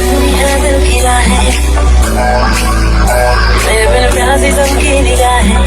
सुनी है दिल की राहें, मेरे बिन प्यासी सबकी निगाहें,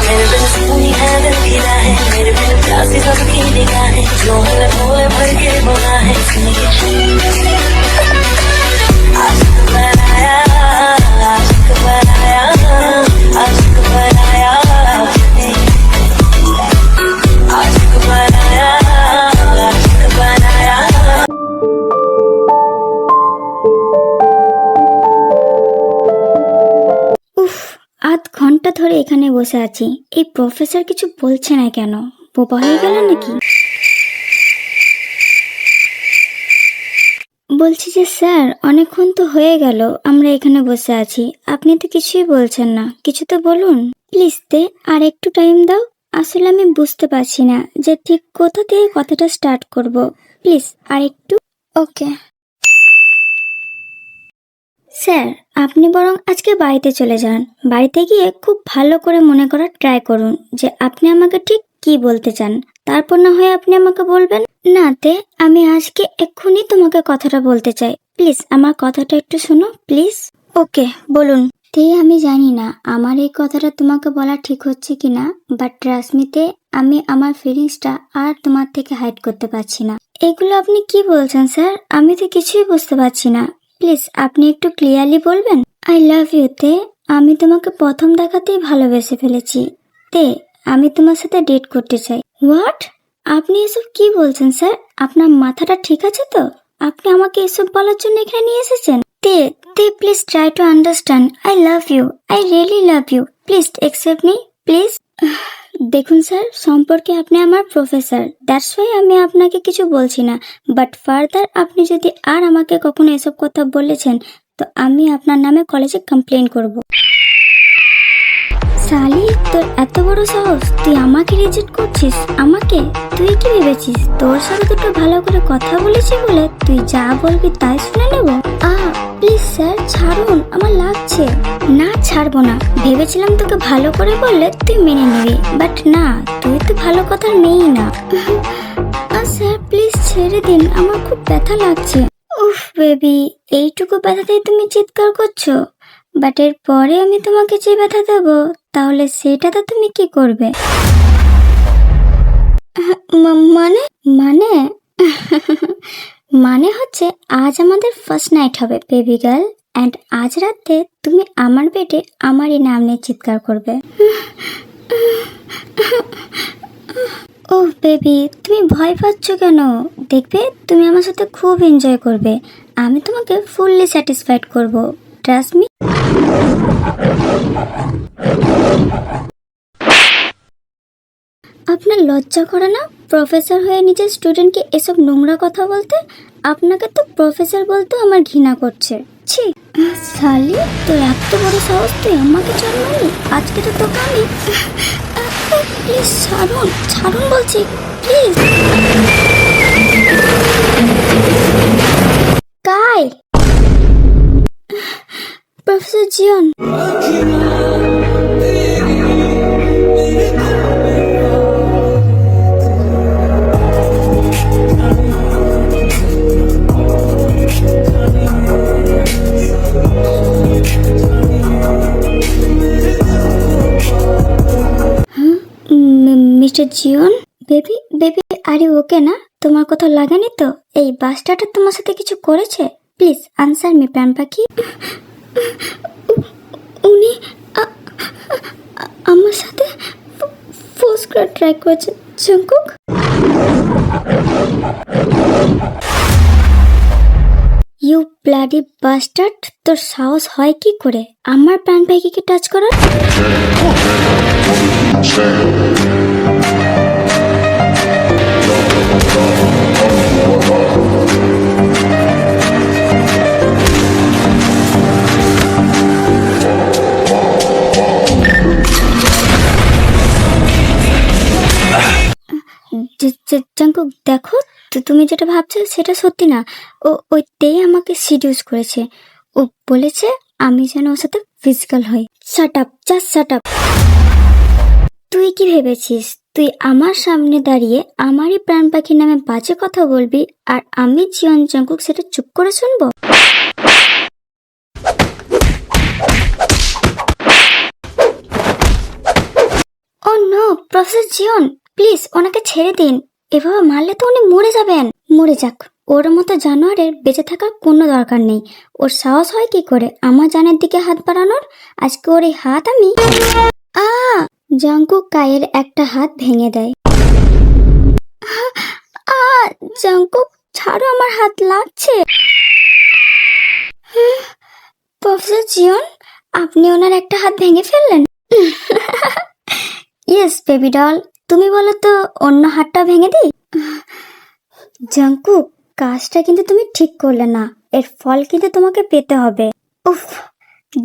मेरे बिन सुनी है दिल की राहें, मेरे बिन प्यासी सबकी निगाहें, जो हमने भोले भर के बुना है सुनिए। आशिक बनाया, आशिक बनाया, आशिक बनाया, आशिक बनाया, आशिक बनाया। উফ, আধ ঘন্টা ধরে এখানে বসে আছি, এই প্রফেসর কিছু বলছে না কেন? বোবা হয়ে গেল নাকি? বলছি যে স্যার, অনেকক্ষণ তো হয়ে গেল আমরা এখানে বসে আছি, আপনি তো কিছুই বলছেন না, কিছু তো বলুন প্লিজ। আর একটু টাইম দাও, আসলে আমি বুঝতে পারছি না যে ঠিক কোথা থেকে কথাটা স্টার্ট করব, প্লিজ আর একটু। ওকে স্যার, আপনি বরং আজকে বাড়িতে চলে যান। বাড়িতে গিয়ে খুব ভালো করে মনে করার ট্রাই করুন যে আপনি আমাকে ঠিক কি বলতে চান, তারপর না হয় আপনি আমাকে বলবেন। না আমি আজকে এক্ষুনি তোমাকে কথাটা বলতে চাই, প্লিজ আমার কথাটা একটু শোনো প্লিজ। ওকে বলুন। আমি জানি না আমার এই কথাটা তোমাকে বলা ঠিক হচ্ছে কিনা, বাট ট্রাস্ট মি আমি আমার ফিলিংসটা আর তোমার থেকে হাইড করতে পারছি না। এগুলো আপনি কি বলছেন স্যার? আমি তো কিছুই বুঝতে পারছি না, প্লিজ আপনি একটু ক্লিয়ারলি বলবেন। আই লাভ ইউ আমি তোমাকে প্রথম দেখাতেই ভালোবেসে ফেলেছি আমি তোমার সাথে ডেট করতে চাই। হোয়াট? আপনি এসব কি বলছেন স্যার? আপনার মাথাটা ঠিক আছে তো? আপনি আমাকে এসব বলার জন্য এখানে নিয়ে এসেছেন? Please try to understand. I love you, I really love you, please accept me please. দেখুন স্যার, সম্পর্কে আপনি আমার প্রফেসর, দ্যাটস ওয়াই আমি আপনাকে কিছু বলছি না, বাট ফার্দার আপনি যদি আর আমাকে কখনো এসব কথা বলেছেন তো আমি আপনার নামে কলেজে কমপ্লেন করব। সালি, তোর এত বড় সাহস, তুই আমাকে রিজেক্ট করছিস? আমাকে? তুই কি ভেবেছিস তোর সাথে দুটো ভালো করে কথা বলেছি বলে তুই যা বলবি তাই শুনে নেব? প্লিজ স্যার ছাড়ুন, আমার লাগছে। না ছাড়বো না, ভেবেছিলাম তোকে ভালো করে বললে তুই মেনে নিবি, বাট না, তুই তো ভালো কথার মেয়েই না। স্যার প্লিজ ছেড়ে দিন, আমার খুব ব্যথা লাগছে। উফ বেবি, এইটুকু ব্যথাতেই তুমি চিৎকার করছো? বাট এর পরে আমি তোমাকে যে ব্যথা দেবো তাহলে সেটা তো তুমি কি করবে? মানে মানে মানে হচ্ছে আজ আমাদের ফার্স্ট নাইট হবে বেবি গার্ল, অ্যান্ড আজ রাতে তুমি আমার বেডে আমারই নাম নিয়ে চিৎকার করবে। ওহ বেবি, তুমি ভয় পাচ্ছ কেন? দেখবে তুমি আমার সাথে খুব এনজয় করবে, আমি তোমাকে ফুললি স্যাটিসফাইড করব, ট্রাস্ট মি। আপনার লজ্জা করে না প্রফেসর হয়ে নিজের স্টুডেন্টকে এসব নোংরা কথা বলতে? আপনাকে তো প্রফেসর বলতে আমার ঘৃণা করছে। ছি সালি, তোর এত বড় সাহস, তুই আমাকে জানালি? আজকে তো তোকে আমি। প্লিজ ছাড়ুন, ছাড়ুন বলছি, please. Kai, professor Jiyeon. Mister Jiyeon, baby baby are you okay না? তোমার কথা লাগেনি তো? এই বাচ্চাটা তোমার সাথে কিছু করেছে? প্লিজ আনসার মি প্রাণ পাখি। উনি আমার সাথে ফোর্স করে ট্রাই করেছে জঙ্কুক। ইউ ব্লাডি বাস্টার্ড, তোর সাহস হয় কি করে আমার প্রাণ পাখিকে টাচ করার? জঙ্কুক দেখো, তুমি যেটা ভাবছো সেটা সত্যি না। ওই আমাকে সিডিউস করেছে, ও বলেছে আমি যেন ওর সাথে ফিজিক্যাল হই। Shut up, just shut up. তুই কি ভেবেছিস তুই আমার সামনে দাঁড়িয়ে আমারই প্রাণ পাখির নামে বাজে কথা বলবি আর আমি জিয়ন জাংকুক সেটা চুপ করে শুনবো? ও নো, প্রফেসর জিয়ন, প্লিজ ওনাকে ছেড়ে দিন। এভাবে মারলে তো উনি মরে যাবেন। মরে যাক, ওর মতো জানোয়ারের বেঁচে থাকার কোনো দরকার নেই। ওর সাহস হয় কি করে আমার জানের দিকে হাত বাড়ানোর? আজকে ওর এই হাত আমি জাংকুক কায়ের একটা হাত ভেঙে দেয়। জাংকুক ছাড়ো, আমার হাত লাগছে। প্রফেসর জিয়ন, আপনি ওনার একটা হাত ভেঙে ফেললেন। ইয়েস বেবি ডল, তুমি বলো তো অন্য হাতটা ভেঙে দিই। জাংকুক, কাজটা কিন্তু তুমি ঠিক করলে না, এর ফল কিন্তু তোমাকে পেতে হবে। উফ,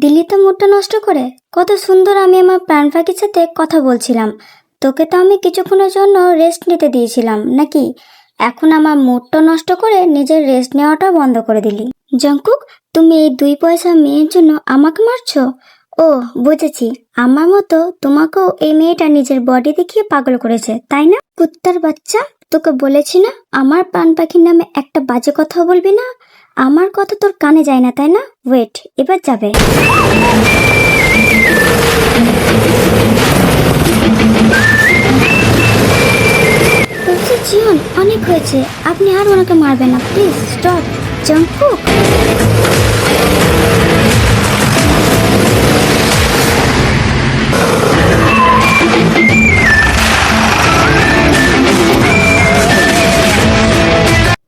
দিল্লি তো মুডটা নষ্ট করে। কত সুন্দর আমি আমার প্রাণ পাখির সাথে কথা বলছিলাম, তোকে তো আমি কিছুক্ষণের জন্য রেস্ট নিতে দিয়েছিলাম নাকি? এখন আমার মুডটা নষ্ট করে নিজের রেস্ট নেওয়াটা বন্ধ করে দিলি। জাংকুক, তুমি এই 2 পয়সা মেয়ের জন্য আমাকে মারছো? ও বুঝেছি, আমার মতো তোমাকেও এই মেয়েটা নিজের বডি দেখিয়ে পাগল করেছে, তাই না? কুত্তার বাচ্চা, তোকে বলেছি না আমার প্রাণ পাখির নামে একটা বাজে কথা বলবি না। আমার কথা তোর কানে যায় না, তাই না? ওয়েট, এবার যাবে। জিয়ন, অনেক হয়েছে, আপনি আর ওনাকে মারবেন না, প্লিজ স্টপ। জাংকুক,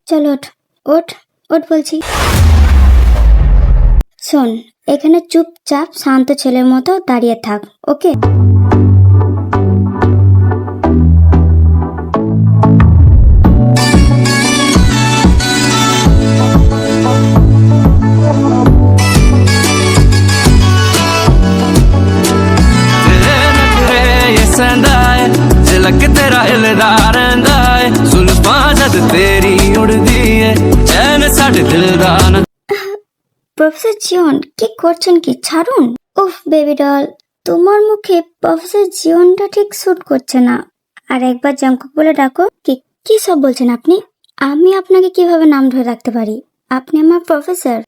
চলো ওঠ ওঠ ওঠ বলছি। শোন, এখানে চুপচাপ শান্ত ছেলের মতো দাঁড়িয়ে থাক, ওকে? झलक तेरा हिलदा रहिंदा है जुल्फां जद तेरी उड़दी है चैन साडे दिल दा ना। প্রফেসর জিয়ন, কি করছেন কি? ছাড়ুন। উফ বেবি ডল, তোমার মুখে প্রফেসর জিয়নটা ঠিক স্যুট করছে না। আর একবার জাংকুক বলে ডাকো। কি কি সব বলছেন আপনি? আমি আপনাকে কিভাবে নাম ধরে রাখতে পারি? আপনি আমার প্রফেসর।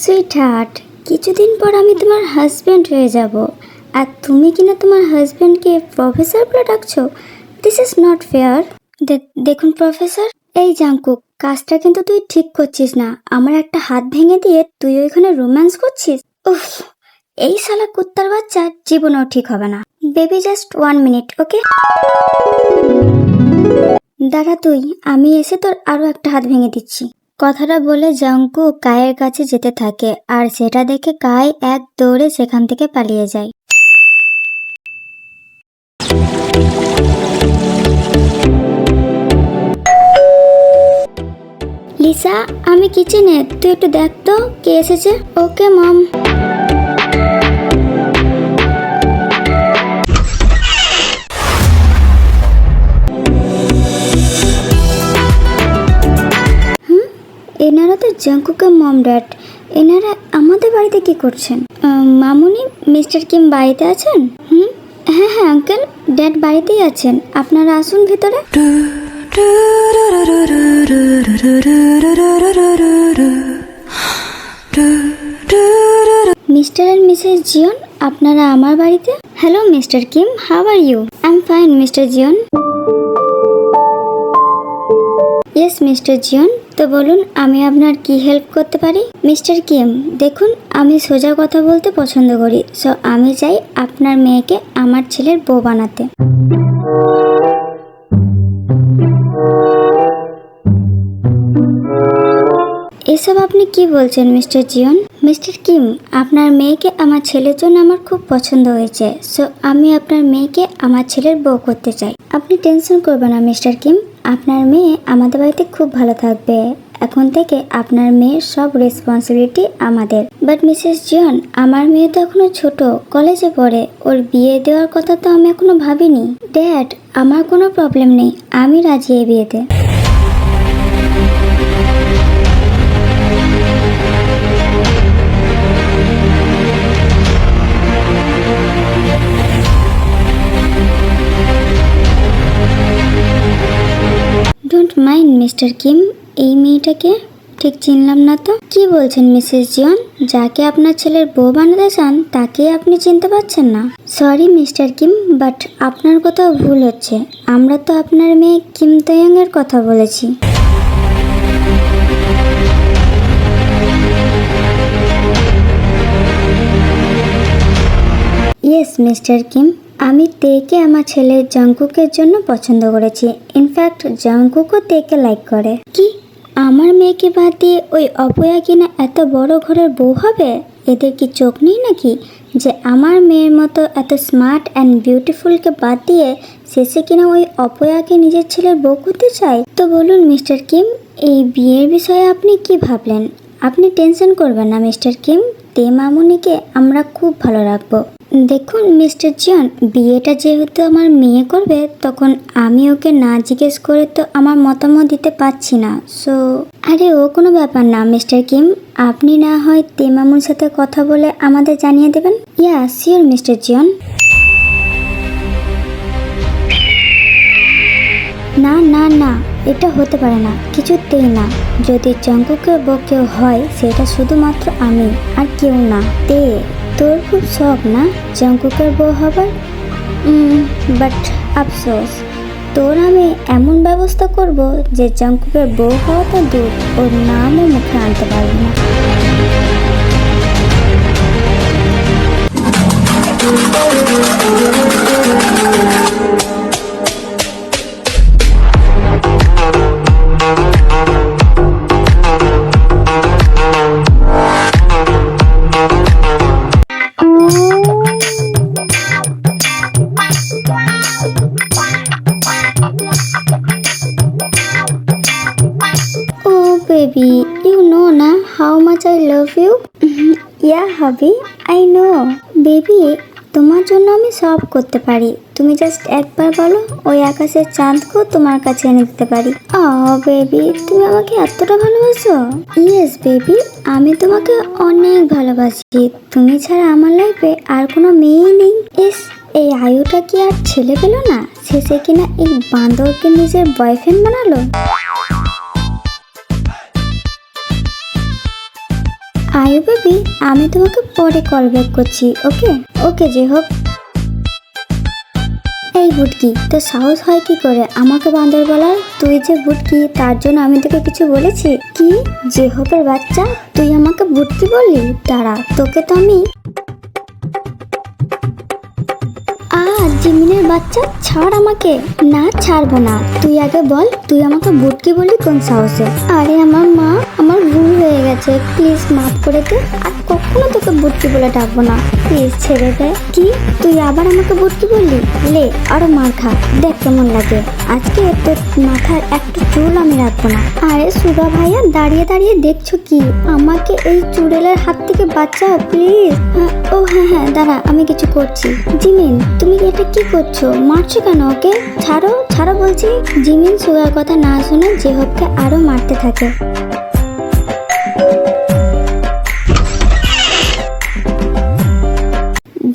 সুইট হার্ট, কিছুদিন পর আমি তোমার হাজবেন্ড হয়ে যাব, আর তুমি কিনা তোমার হাজবেন্ডকে প্রফেসর বলে ডাকছো। This is not fair. দেখুন প্রফেসর, এই জাংকুক, কাজটা কিন্তু তুই ঠিক করছিস না। আমার একটা হাত ভেঙে দিয়ে তুই ওইখানে রোম্যান্স করছিস। উফ, এই শালা কুত্তার বাচ্চা জীবনেও ঠিক হবে না। বেবি জাস্ট 1 মিনিট, ওকে? দাঁড়া তুই, আমি এসে তোর আরো একটা হাত ভেঙে দিচ্ছি। কথাটা বলে জাংকুক কায়ের কাছে যেতে থাকে, আর সেটা দেখে কায় এক দৌড়ে সেখান থেকে পালিয়ে যায়। লিসা, আমি কিচেনে, তুই একটু দেখ তো কে এসেছে। ওকে মম। এনারা তো জাংকুকের মম ড্যাড। এনারা আমাদের বাড়িতে কি করছেন? মামুনি, মিস্টার কিম বাড়িতে আছেন? হ্যাঁ হ্যাঁ আঙ্কেল, ড্যাড বাড়িতেই আছেন, আপনারা আসুন ভিতরে। মিস্টার এন্ড মিসেস জিয়ন, আপনারা আমার বাড়িতে। Hello mister Kim, how are you? I am fine mister Jiyeon. Yes mister Jiyeon, তো বলুন আমি আপনার কি হেল্প করতে পারি? মিস্টার কিম, দেখুন আমি সোজা কথা বলতে পছন্দ করি, সো আমি চাই আপনার মেয়েকে আমার ছেলের বউ বানাতে। এসব আপনি কি বলছেন মিস্টার জিয়ন? মিস্টার কিম, আপনার মেয়েকে আমার ছেলের জন্য আমার খুব পছন্দ হয়েছে, সো আমি আপনার মেয়েকে আমার ছেলের বউ করতে চাই। আপনি টেনশন করবেন না মিস্টার কিম, আপনার মেয়ে আমাদের বাড়িতে খুব ভালো থাকবে। এখন থেকে আপনার মেয়ের সব রেসপন্সিবিলিটি আমাদের। বাট মিসেস জিয়ন, আমার মেয়ে তো এখনো ছোট, কলেজে পড়ে, ওর বিয়ে দেওয়ার কথা তো আমি এখনো ভাবিনি। ড্যাড, আমার কোনো প্রবলেম নেই, আমি রাজি এই বিয়েতে। মিস্টার কিম, এই মেয়েটাকে ঠিক চিনলাম না তো। কি বলছেন মিসেস জিয়ন? যাকে আপনার ছেলের বউ বানাতে চান তাকে আপনি চিনতে পারছেন না? সরি মিস্টার কিম, বাট আপনার কোথাও ভুল হচ্ছে। আমরা তো আপনার মেয়ে কিম তয়ং এর কথা বলেছি। ইয়েস মিস্টার কিম, আমি তেকে আমার ছেলে জাংকুকের জন্য পছন্দ করেছি। ইনফ্যাক্ট জাংকুকও তেকে লাইক করে। কি, আমার মেয়েকে বাদ দিয়ে ওই অপয়া কিনা এত বড় ঘরের বউ হবে? এদের কি চোখ নেই নাকি যে আমার মেয়ের মতো এত স্মার্ট অ্যান্ড বিউটিফুলকে বাদ দিয়ে শেষে কিনা ওই অপয়াকে নিজের ছেলের বউ করতে চায়? তো বলুন মিস্টার কিম, এই বিয়ের বিষয়ে আপনি কি ভাবলেন? আপনি টেনশন করবেন না মিস্টার কিম, তে মামুনিকে আমরা খুব ভালো রাখবো। দেখুন মিস্টার জিয়ন, বিয়েটা যেহেতু আমার মেয়ে করবে, তখন আমি ওকে না জিজ্ঞেস করে তো আমার মতামত দিতে পারছি না। সো আরে ও কোনো ব্যাপার না মিস্টার কিম, আপনি না হয় তে মামুর সাথে কথা বলে আমাদের জানিয়ে দেবেন। Yeah sure mister Jiyeon. না না না, এটা হতে পারে না, কিছুতেই না। যদি জাংকুকের বউ কেউ হয় সেটা শুধুমাত্র আমি, আর কেউ না। তে, তোর খুব শখ না জাংকুকের বউ হবার? বাট আফসোস, তোর আমি এমন ব্যবস্থা করব যে জাংকুকের বউ হওয়া তো দূর, ওর নামও মুখে আনতে পারবি না। Baby, you know na how much I love you. Yeah, hubby, I know. Baby, তোমার জন্য আমি সব করতে পারি। তুমি জাস্ট একবার বলো, ওই আকাশের চাঁদকেও তোমার কাছে এনে দিতে পারি। বেবি, তুমি আমাকে এতটা ভালোবাসো? ইয়েস বেবি, আমি তোমাকে অনেক ভালোবাসি। তুমি ছাড়া আমার লাইফে আর কোনো মেয়েই নেই। এই আয়ুটা কি আর ছেলে পেল না? শেষে কিনা এই বান্দরকে নিজের বয়ফ্রেন্ড বানালো। আয়ু বেবি, আমি তোমাকে পরে কল ব্যাক করছি। ওকে ওকে, যে হোক। এই বুটকি, তোর সাহস হয় কি করে আমাকে বান্দর বলার? তুই যে বুটকি তার জন্য আমি তোকে কিছু বলেছি? কি যে হোপের বাচ্চা, তুই আমাকে বুটকি বললি? দাঁড়া, তোকে তো আমি। জিমিনের বাচ্চা, ছাড় আমাকে। না, ছাড়বো না। তুই আগে বল, তুই আমাকে বুটকি বললি কোন সাহসে? আরে আমার মা, আমার ভুল হয়ে গেছে, প্লিজ মাফ করে দে। আর কখনো তোকে বুটকি বলে ডাকবো না, প্লিজ ছেড়ে দে। কি, তুই আবার আমাকে বুটকি বললি? লে, আরো মার খা, দেখ কেমন লাগে। আজকে তোর মাথার একটা চুল আমি রাখবো না। আরে সুগা ভাইয়া, দাঁড়িয়ে দাঁড়িয়ে দেখছো কি? আমাকে এই চুড়েলের হাত থেকে বাঁচাও প্লিজ। ও হ্যাঁ, দাঁড়া, আমি কিছু করছি। জিমিন, তুমি এটা কি করছো? মারছো কেন ওকে? ছাড়ো ছাড়ো বলছি। জিমিন সুগার কথা না শুনে জেহবকে আরো মারতে থাকে।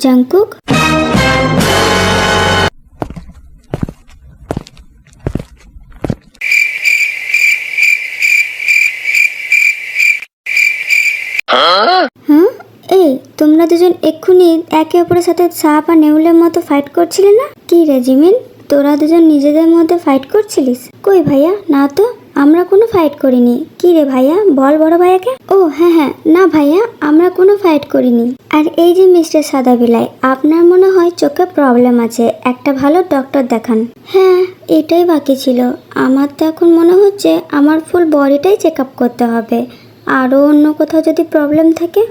জাংকুক, এই তোমরা দুজন এক্ষুনি একে অপরের সাথে সাপ আর নেউলের মতো ফাইট করছিলে না? কি রে জিমিন, তোরা দুজন নিজেদের মধ্যে ফাইট করছিলিস? কই ভাইয়া, না তো, আমরা কোনো ফাইট করিনি। কি রে ভাইয়া, বল বড় ভাইয়াকে। ও হ্যাঁ, না ভাইয়া, আমরা কোনো ফাইট করিনি। আর এই যে মিস্টার সাদা বিলাই, আপনার মনে হয় চোখে প্রবলেম আছে, একটা ভালো ডক্টর দেখান। হ্যাঁ, এটাই বাকি ছিল। আমার তো এখন মনে হচ্ছে আমার ফুল বডিটাই চেক আপ করতে হবে, আরও অন্য কোথাও যদি প্রবলেম থাকে।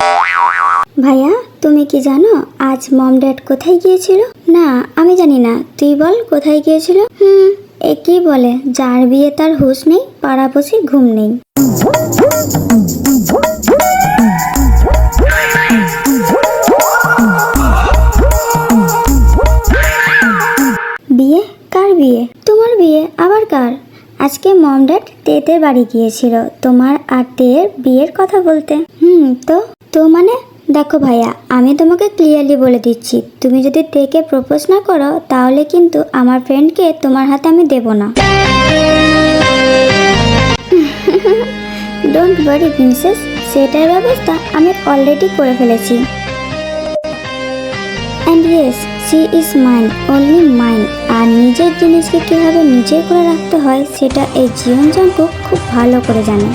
ভাইয়া, তুমি কি জানো আজ মম ড্যাড কোথায় গিয়েছিল? না, আমি জানি না, তুই বল কোথায় গিয়েছিল। এ কি বলে, যার বিয়ে তার হুঁশ নেই, পাড়া বসে ঘুম নেই। বিয়ে? কার বিয়ে? তোমার বিয়ে? আবার কার? আজকে মম ড্যাড তেদের বাড়ি গিয়েছিল তোমার আর তের বিয়ের কথা বলতে। তো মানে দেখো ভাইয়া, আমি তোমাকে ক্লিয়ারলি বলে দিচ্ছি, তুমি যদি তেকে প্রপোজ না করো তাহলে কিন্তু আমার ফ্রেন্ডকে তোমার হাতে আমি দেব না। ডোন্ট ওয়ারি প্রিন্সেস, সেটার ব্যবস্থা আমি অলরেডি করে ফেলেছি। And yes, she is mine, only mine. আর নিজের জিনিসকে কীভাবে নিজের করে রাখতে হয় সেটা এই জীবন জঙ্কুক খুব ভালো করে জানে।